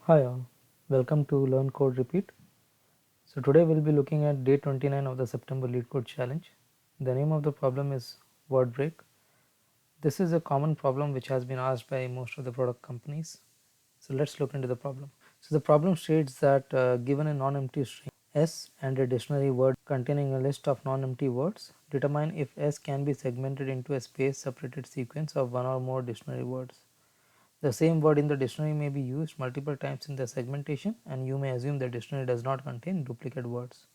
Hi all, welcome to Learn Code Repeat. So today we'll be looking at day 29 of the September Lead Code Challenge. The name of the problem is word break. This is a common problem which has been asked by most of the product companies. So let's look into the problem. So the problem states that given a non-empty string S and a dictionary word containing a list of non-empty words, determine if S can be segmented into a space separated sequence of one or more dictionary words. The same word in the dictionary may be used multiple times in the segmentation, and you may assume the dictionary does not contain duplicate words.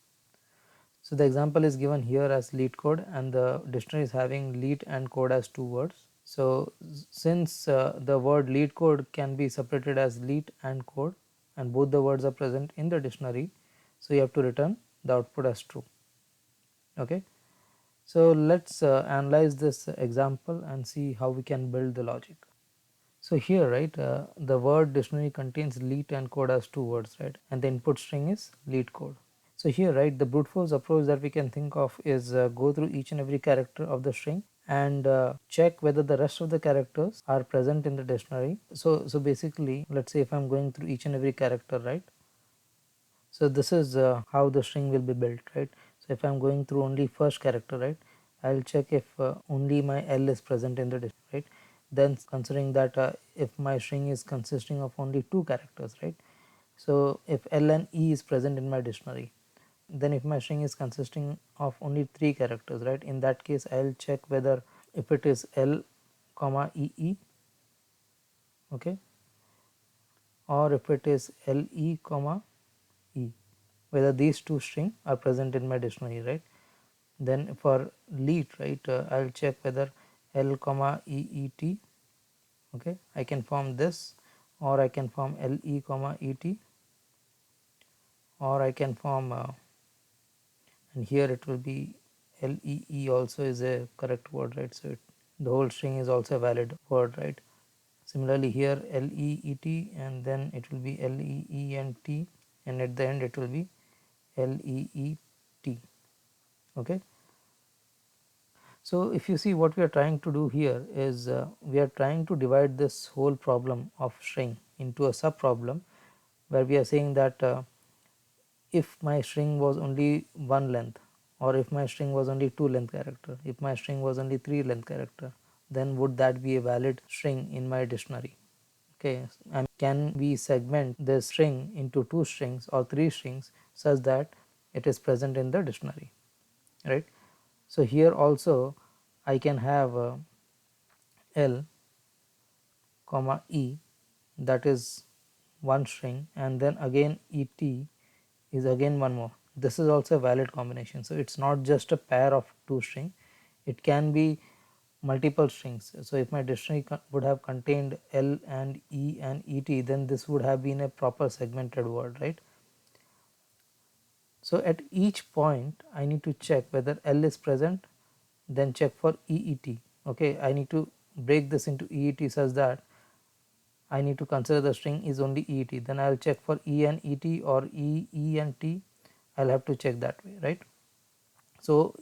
So the example is given here as lead code, and the dictionary is having lead and code as two words. So since the word lead code can be separated as lead and code, and both the words are present in the dictionary, so you have to return the output as true. Okay, so let's analyze this example and see how we can build the logic. So here, right, the word dictionary contains lead and code as two words, right, and the input string is lead code. So here, right, the brute force approach that we can think of is go through each and every character of the string and check whether the rest of the characters are present in the dictionary. So basically, let's say if I'm going through each and every character, right, so this is how the string will be built, right. So if I'm going through only first character, right, I'll check if only my L is present in the dictionary, right. Then considering that if my string is consisting of only two characters, right, so if L and E is present in my dictionary, then if my string is consisting of only three characters, right, in that case I'll check whether if it is L comma EE, okay, or if it is LE comma E, whether these two strings are present in my dictionary, right. Then for lead, right, I'll check whether L comma EET, okay, I can form this, or I can form LE comma ET, or I can form and here it will be LEE also is a correct word, right. So the whole string is also a valid word, right. Similarly here LEET, and then it will be LEENT, and at the end it will be LEET. Okay, so if you see, what we are trying to do here is we are trying to divide this whole problem of string into a sub problem, where we are saying that if my string was only one length, or if my string was only two length character, if my string was only three length character, then would that be a valid string in my dictionary? Okay, and can we segment the string into two strings or three strings such that it is present in the dictionary, right. So here also I can have L comma E, that is one string, and then again ET is again one more. This is also a valid combination. So it's not just a pair of two string, it can be multiple strings. So if my dictionary would have contained L and E and ET, then this would have been a proper segmented word, right. So at each point I need to check whether L is present, then check for EET. Okay, I need to break this into EET such that I need to consider the string is only EET. Then I will check for E and ET, or E and T. I will have to check that way, right. So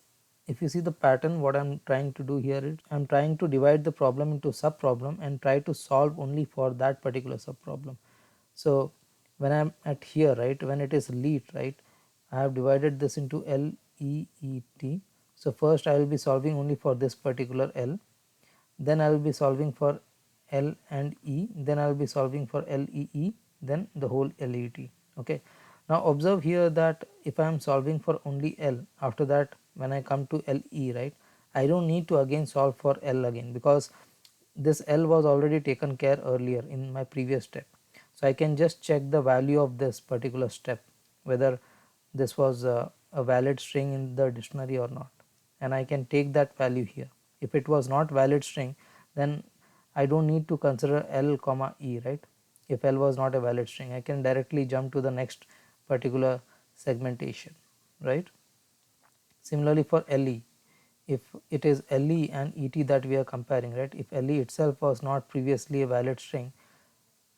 if you see the pattern, what I am trying to do here is I am trying to divide the problem into sub problem and try to solve only for that particular sub problem. So when I am at here, right, when it is lead, right, I have divided this into L, E, E, T. So first I will be solving only for this particular L, then I will be solving for L and E, then I will be solving for LEE, then the whole LET. Okay, now observe here that if I am solving for only L, after that when I come to LE, right, I don't need to again solve for L again, because this L was already taken care earlier in my previous step. So I can just check the value of this particular step, whether this was a valid string in the dictionary or not, and I can take that value here. If it was not valid string, then I don't need to consider L comma E, right. If L was not a valid string, I can directly jump to the next particular segmentation, right. Similarly for LE, if it is LE and ET that we are comparing, right, if LE itself was not previously a valid string,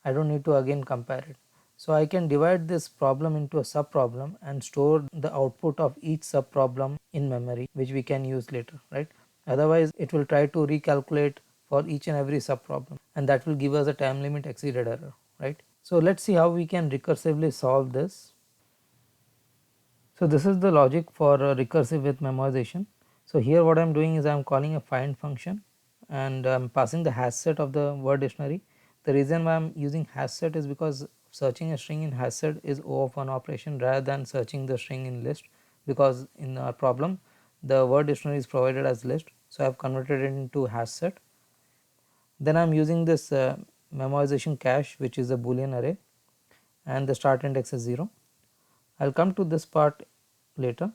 I don't need to again compare it. So I can divide this problem into a sub problem and store the output of each sub problem in memory, which we can use later, right. Otherwise it will try to recalculate for each and every sub problem, and that will give us a time limit exceeded error, right. So let's see how we can recursively solve this. So this is the logic for recursive with memoization. So here what I am doing is I am calling a find function and I am passing the hash set of the word dictionary. The reason why I am using hash set is because searching a string in hash set is O of 1 operation rather than searching the string in list, because in our problem the word dictionary is provided as list. So I have converted it into hash set. Then I am using this memoization cache, which is a boolean array, and the start index is 0. I will come to this part later.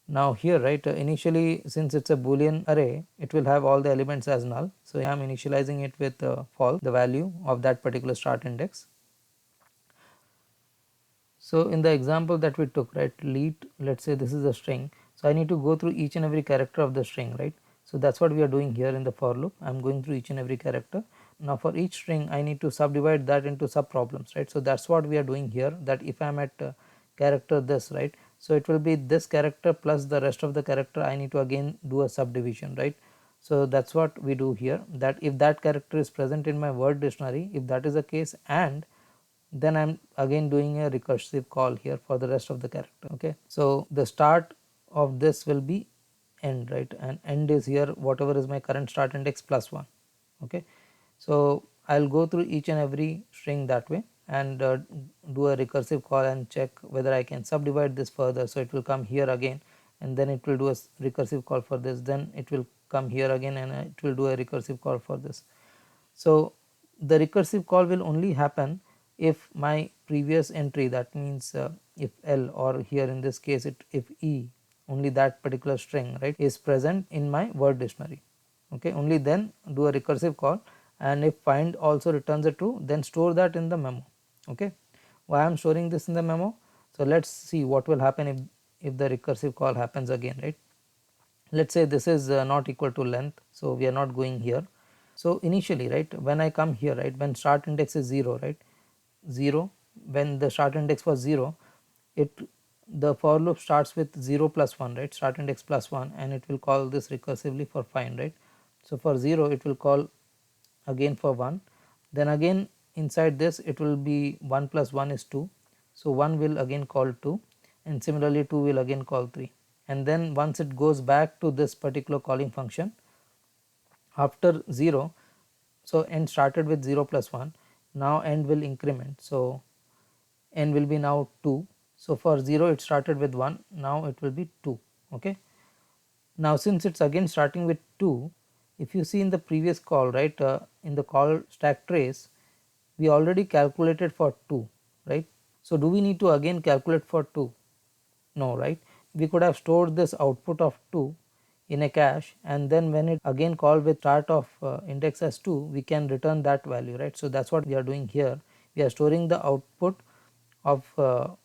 Now here, right, initially since it is a boolean array, it will have all the elements as null. So I am initializing it with false, the value of that particular start index. So in the example that we took, right, lead, let us say this is a string. So I need to go through each and every character of the string, right. So that is what we are doing here in the for loop. I am going through each and every character. Now for each string I need to subdivide that into sub problems, right. So that is what we are doing here, that if I am at character this, right, so it will be this character plus the rest of the character, I need to again do a subdivision, right. So that is what we do here, that if that character is present in my word dictionary, if that is the case, and then I am again doing a recursive call here for the rest of the character. Okay. So the start of this will be end, right, and end is here whatever is my current start index plus 1. Okay. So I will go through each and every string that way and do a recursive call and check whether I can subdivide this further. So it will come here again and then it will do a recursive call for this, then it will come here again and it will do a recursive call for this. So the recursive call will only happen if my previous entry, that means if L, or here in this case if E, only that particular string, right, is present in my word dictionary. Okay, only then do a recursive call, and if find also returns a true, then store that in the memo. Okay, why I am storing this in the memo? So let us see what will happen if the recursive call happens again, right. Let us say this is not equal to length, so we are not going here. So initially, right, when I come here, right, when start index is 0, right, 0, when the start index was 0, it, the for loop starts with 0 plus 1, right, start index plus 1, and it will call this recursively for find, right. So for 0 it will call again for 1, then again inside this it will be 1 plus 1 is 2, so 1 will again call 2, and similarly 2 will again call 3, and then once it goes back to this particular calling function after 0, so end started with 0 plus 1, now end will increment, so n will be now 2. So for 0 it started with 1, now it will be 2. Okay. Now since it is again starting with 2, if you see in the previous call, right, in the call stack trace we already calculated for 2, right. So do we need to again calculate for 2? No, right. We could have stored this output of 2 in a cache, and then when it again call with start of index as 2, we can return that value, right. So that is what we are doing here, we are storing the output of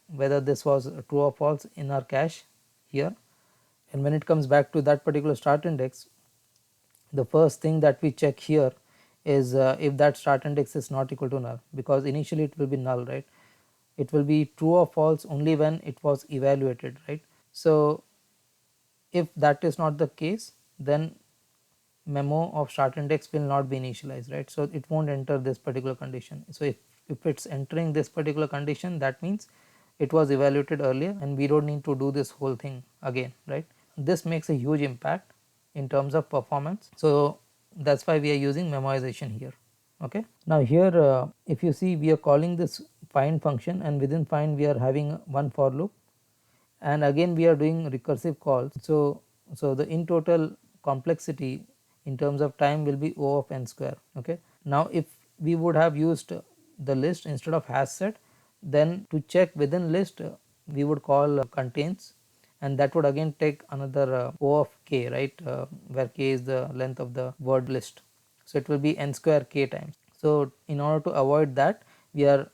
whether this was true or false in our cache here, and when it comes back to that particular start index, the first thing that we check here is if that start index is not equal to null, because initially it will be null, right, it will be true or false only when it was evaluated, right. So if that is not the case, then memo of start index will not be initialized, right. So it won't enter this particular condition. So if it's entering this particular condition, that means it was evaluated earlier and we don't need to do this whole thing again, right. This makes a huge impact in terms of performance, so that's why we are using memoization here. Okay. Now here if you see, we are calling this find function, and within find we are having one for loop, and again we are doing recursive calls. So the in total complexity in terms of time will be O of n square. Okay. Now if we would have used the list instead of hash set, then to check within list we would call contains, and that would again take another O of k, right, where k is the length of the word list. So it will be n square k times. So in order to avoid that, we are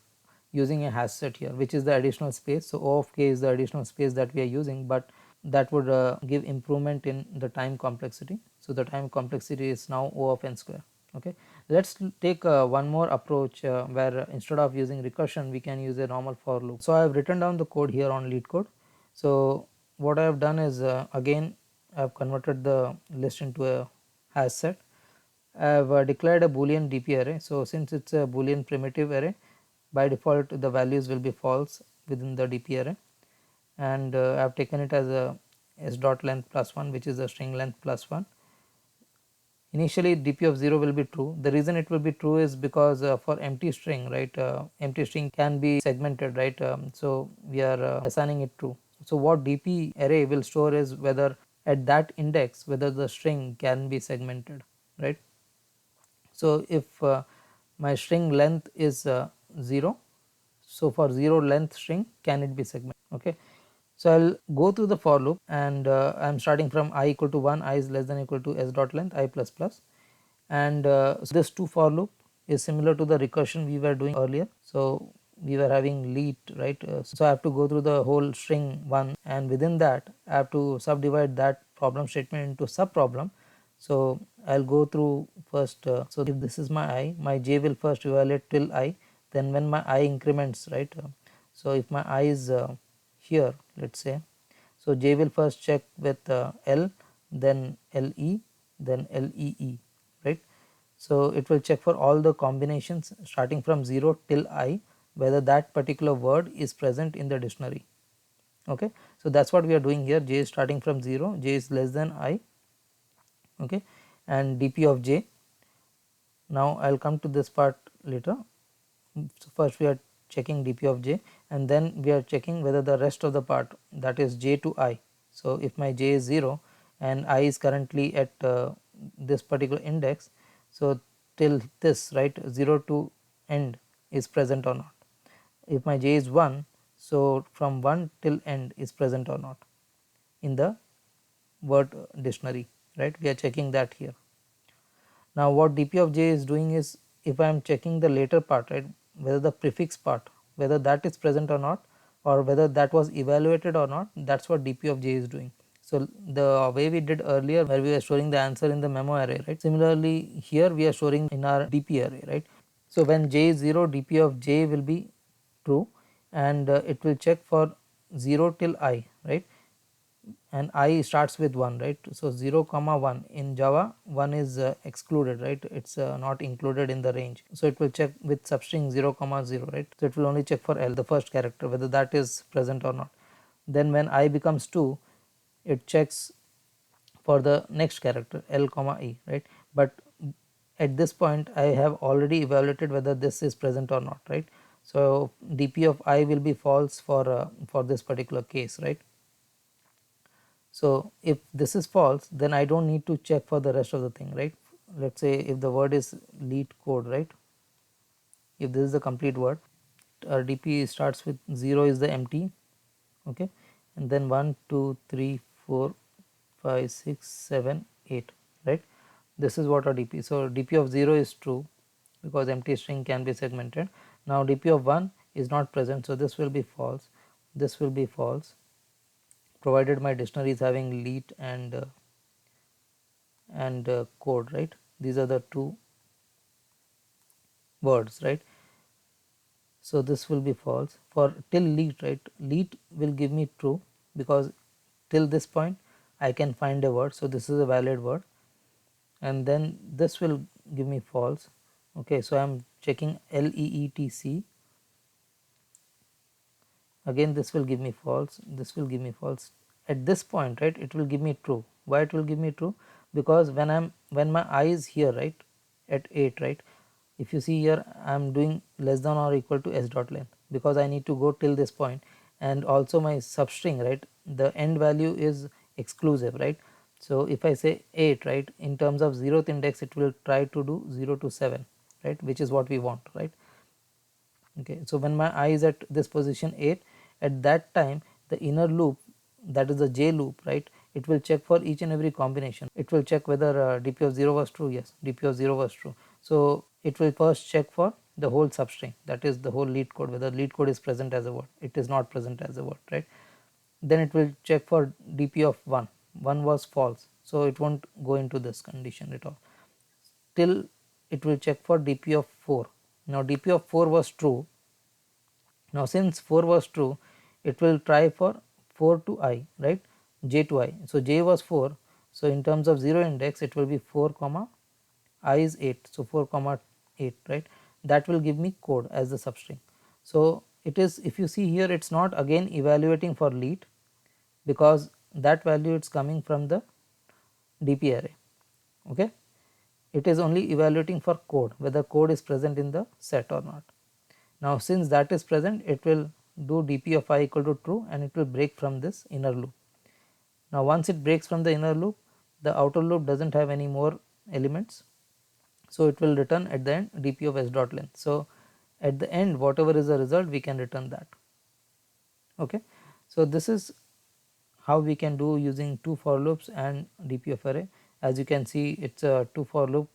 using a hash set here, which is the additional space. So O of k is the additional space that we are using, but that would give improvement in the time complexity. So the time complexity is now O of n square. Okay. Let us take one more approach where instead of using recursion we can use a normal for loop. So I have written down the code here on LeetCode. So what I have done is again I have converted the list into a hash set. I have declared a boolean dp array. So since it is a boolean primitive array, By default the values will be false within the DP array, and I have taken it as a s dot length plus 1, which is the string length plus 1. Initially DP of 0 will be true. The reason it will be true is because for empty string, right, empty string can be segmented, right, so we are assigning it true. So what DP array will store is whether at that index whether the string can be segmented, right. So if my string length is 0, so for 0 length string can it be segmented, okay. So I will go through the for loop, and I am starting from I equal to 1, I is less than equal to s dot length I plus plus, and so this to for loop is similar to the recursion we were doing earlier. So we were having lead, right, so I have to go through the whole string 1, and within that I have to subdivide that problem statement into sub problem. So I will go through first, so if this is my j will first evaluate till I, then when my I increments, right, so if my I is here, let us say, so j will first check with L, then LE, then LEE, right. So it will check for all the combinations starting from 0 till I, whether that particular word is present in the dictionary, okay. So that is what we are doing here. J is starting from 0, j is less than I, okay, and DP of j. Now I will come to this part later. So first we are checking DP of j, and then we are checking whether the rest of the part, that is j to I. So if my j is 0 and I is currently at this particular index, so till this, right, 0 to end is present or not. If my j is 1, so from 1 till end is present or not in the word dictionary, right, we are checking that here. Now what DP of j is doing is, if I am checking the later part, right, whether the prefix part, whether that is present or not, or whether that was evaluated or not, that is what DP of j is doing. So the way we did earlier, where we were storing the answer in the memo array, right, similarly here we are storing in our DP array, right. So when j is 0, DP of j will be true, and it will check for 0 till I, right, and I starts with 1, right. So 0 comma 1 in Java, 1 is excluded, right, it is not included in the range. So it will check with substring 0 comma 0, right. So it will only check for L, the first character, whether that is present or not. Then when I becomes 2, it checks for the next character L comma E, right. But at this point I have already evaluated whether this is present or not, right. So DP of I will be false for this particular case, right. So if this is false, then I do not need to check for the rest of the thing, right. Let us say if the word is lead code, right, if this is the complete word, DP starts with 0 is the empty, okay, and then 1 2 3 4 5 6 7 8, right. This is what our DP. So DP of 0 is true because empty string can be segmented. Now DP of 1 is not present, so this will be false, this will be false, provided my dictionary is having lead and code, right. These are the two words, right. So this will be false for till lead, right. Lead will give me true because till this point I can find a word, so this is a valid word, and then this will give me false, okay. So I am checking LEETC, again this will give me false, this will give me false. At this point, right, it will give me true. Why it will give me true? Because when my I is here, right, at 8, right, if you see here I am doing less than or equal to s dot length because I need to go till this point, and also my substring, right, the end value is exclusive, right. So if I say 8, right, in terms of 0th index it will try to do 0 to 7, right, which is what we want, right. Okay, so when my I is at this position 8, at that time the inner loop, that is the j loop, right, it will check for each and every combination. It will check whether DP of 0 was true. Yes, DP of 0 was true. So it will first check for the whole substring, that is the whole lead code, whether lead code is present as a word. It is not present as a word, right. Then it will check for DP of 1, 1 was false, so it won't go into this condition at all, till it will check for DP of 4. Now DP of 4 was true. Now since 4 was true, it will try for 4 to I, right, j to I. So j was 4, so in terms of 0 index it will be 4 comma I is 8, so 4 comma 8, right, that will give me code as the substring. So it is, if you see here, it's not again evaluating for lead, because that value it's coming from the DP array. Okay, it is only evaluating for code, whether code is present in the set or not. Now since that is present, it will do dp of I equal to true, and it will break from this inner loop. Now once it breaks from the inner loop, the outer loop does not have any more elements, so it will return at the end dp of s dot length. So at the end, whatever is the result, we can return that. Okay, so this is how we can do using two for loops and dp of array. As you can see, it's a two for loop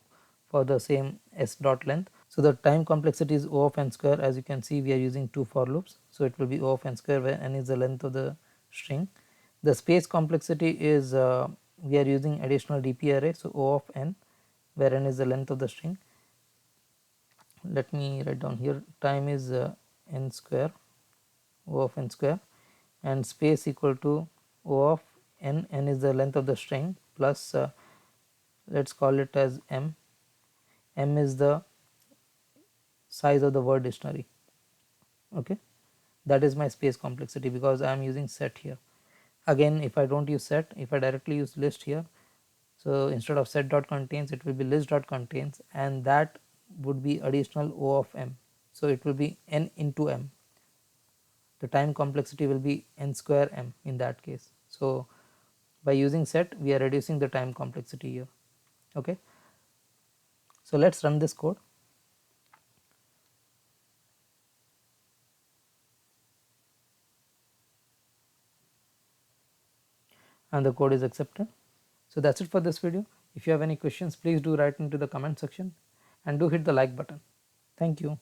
for the same s dot length. So the time complexity is O of n square. As you can see, we are using two for loops, so it will be O of n square, where n is the length of the string. The space complexity is we are using additional dp array, so O of n, where n is the length of the string. Let me write down here, time is n square, O of n square, and space equal to O of n, n is the length of the string, plus let us call it as m, m is the size of the word dictionary. Okay, that is my space complexity, because I am using set here. Again, if I do not use set, if I directly use list here, so instead of set dot contains, it will be list dot contains, and that would be additional O of m. So it will be n into m. The time complexity will be n square m in that case. So by using set, we are reducing the time complexity here. Okay, so let us run this code. And the code is accepted. So that's it for this video. If you have any questions, please do write into the comment section, and do hit the like button. Thank you.